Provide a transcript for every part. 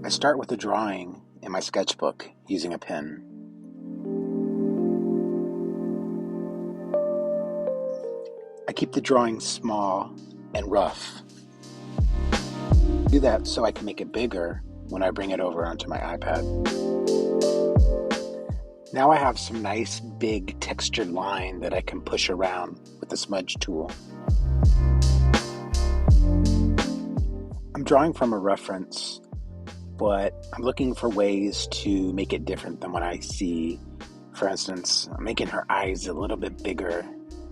I start with a drawing in my sketchbook using a pen. I keep the drawing small and rough. I do that so I can make it bigger when I bring it over onto my iPad. Now I have some nice big textured line that I can push around with the smudge tool. I'm drawing from a reference, but I'm looking for ways to make it different than what I see. For instance, I'm making her eyes a little bit bigger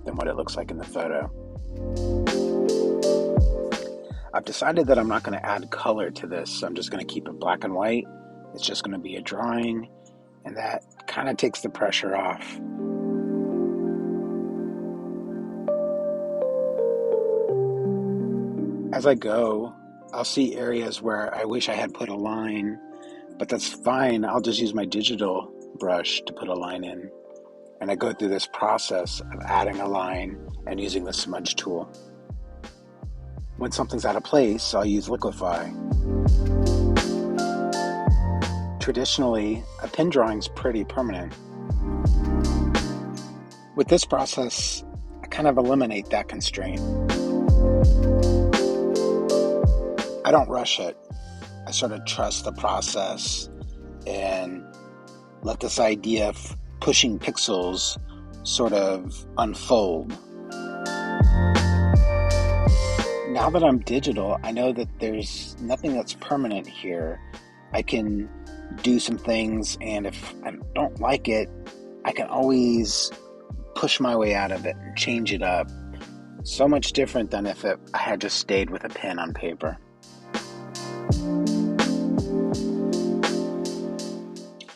than what it looks like in the photo. I've decided that I'm not going to add color to this, so I'm just going to keep it black and white. It's just going to be a drawing, and that kind of takes the pressure off. As I go, I'll see areas where I wish I had put a line, but that's fine. I'll just use my digital brush to put a line in. And I go through this process of adding a line and using the smudge tool. When something's out of place, I'll use liquify. Traditionally, a pen drawing's pretty permanent. With this process, I kind of eliminate that constraint. I don't rush it. I sort of trust the process and let this idea of pushing pixels sort of unfold. Now that I'm digital, I know that there's nothing that's permanent here. I can do some things, and if I don't like it, I can always push my way out of it and change it up. So much different than if I had just stayed with a pen on paper.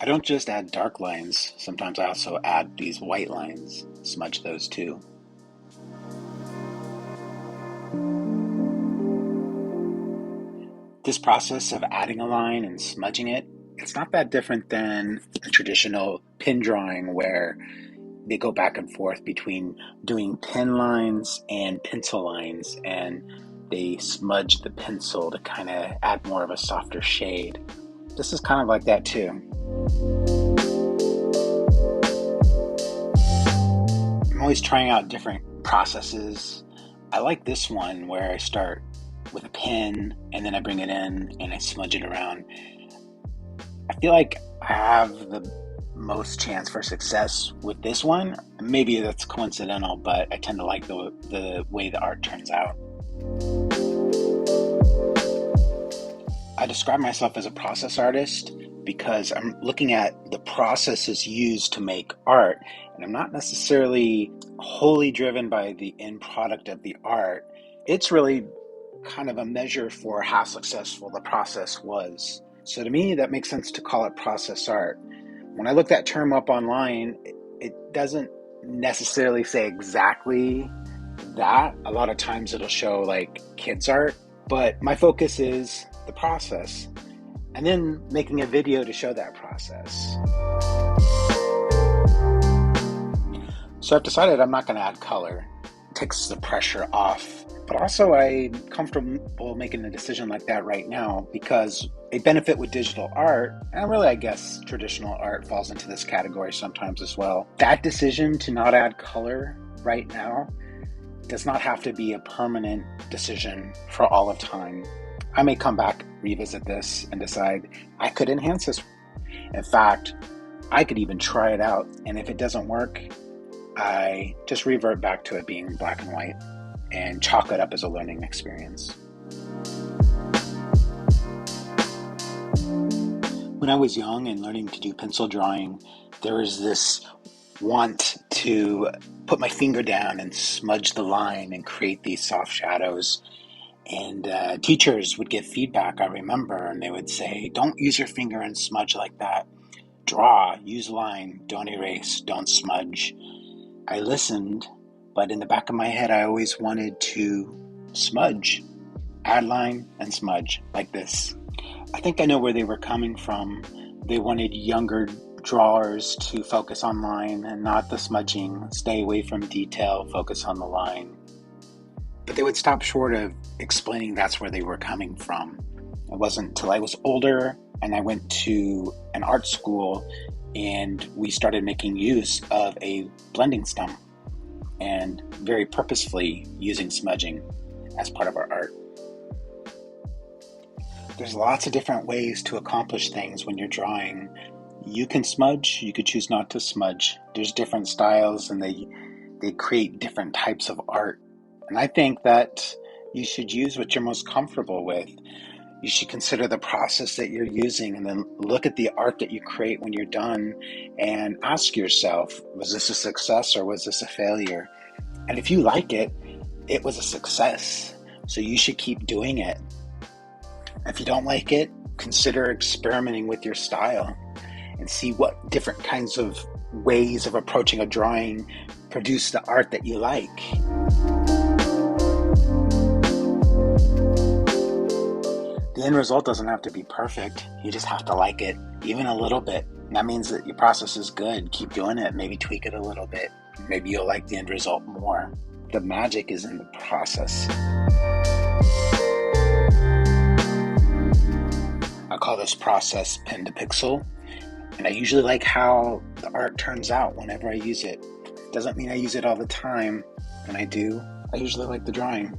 I don't just add dark lines, sometimes I also add these white lines, smudge those too. This process of adding a line and smudging it, it's not that different than a traditional pen drawing where they go back and forth between doing pen lines and pencil lines, and they smudge the pencil to kind of add more of a softer shade. This is kind of like that too. I'm always trying out different processes. I like this one where I start with a pen and then I bring it in and I smudge it around. I feel like I have the most chance for success with this one. Maybe that's coincidental, but I tend to like the way the art turns out. I describe myself as a process artist because I'm looking at the processes used to make art, and I'm not necessarily wholly driven by the end product of the art. It's really kind of a measure for how successful the process was. So to me, that makes sense to call it process art. When I look that term up online, it doesn't necessarily say exactly that. A lot of times it'll show like kids art, but my focus is the process and then making a video to show that process. So I've decided I'm not going to add color. It takes the pressure off. But also I'm comfortable making a decision like that right now because a benefit with digital art, and really I guess traditional art falls into this category sometimes as well. That decision to not add color right now does not have to be a permanent decision for all of time. I may come back, revisit this, and decide I could enhance this. In fact, I could even try it out, and if it doesn't work, I just revert back to it being black and white and chalk it up as a learning experience. When I was young and learning to do pencil drawing, there was this want to put my finger down and smudge the line and create these soft shadows. And teachers would give feedback, I remember, and they would say, don't use your finger and smudge like that. Draw, use line, don't erase, don't smudge. I listened, but in the back of my head, I always wanted to smudge, add line and smudge like this. I think I know where they were coming from. They wanted younger drawers to focus on line and not the smudging, stay away from detail, focus on the line. But they would stop short of explaining that's where they were coming from. It wasn't until I was older and I went to an art school, and we started making use of a blending stem and very purposefully using smudging as part of our art. There's lots of different ways to accomplish things when you're drawing. You can smudge, you could choose not to smudge. There's different styles, and they create different types of art. And I think that you should use what you're most comfortable with. You should consider the process that you're using, and then look at the art that you create when you're done and ask yourself, was this a success or was this a failure? And if you like it, it was a success. So you should keep doing it. If you don't like it, consider experimenting with your style and see what different kinds of ways of approaching a drawing produce the art that you like. The end result doesn't have to be perfect. You just have to like it, even a little bit. And that means that your process is good. Keep doing it. Maybe tweak it a little bit. Maybe you'll like the end result more. The magic is in the process. I call this process pen to pixel, and I usually like how the art turns out whenever I use it. Doesn't mean I use it all the time. When I do, I usually like the drawing.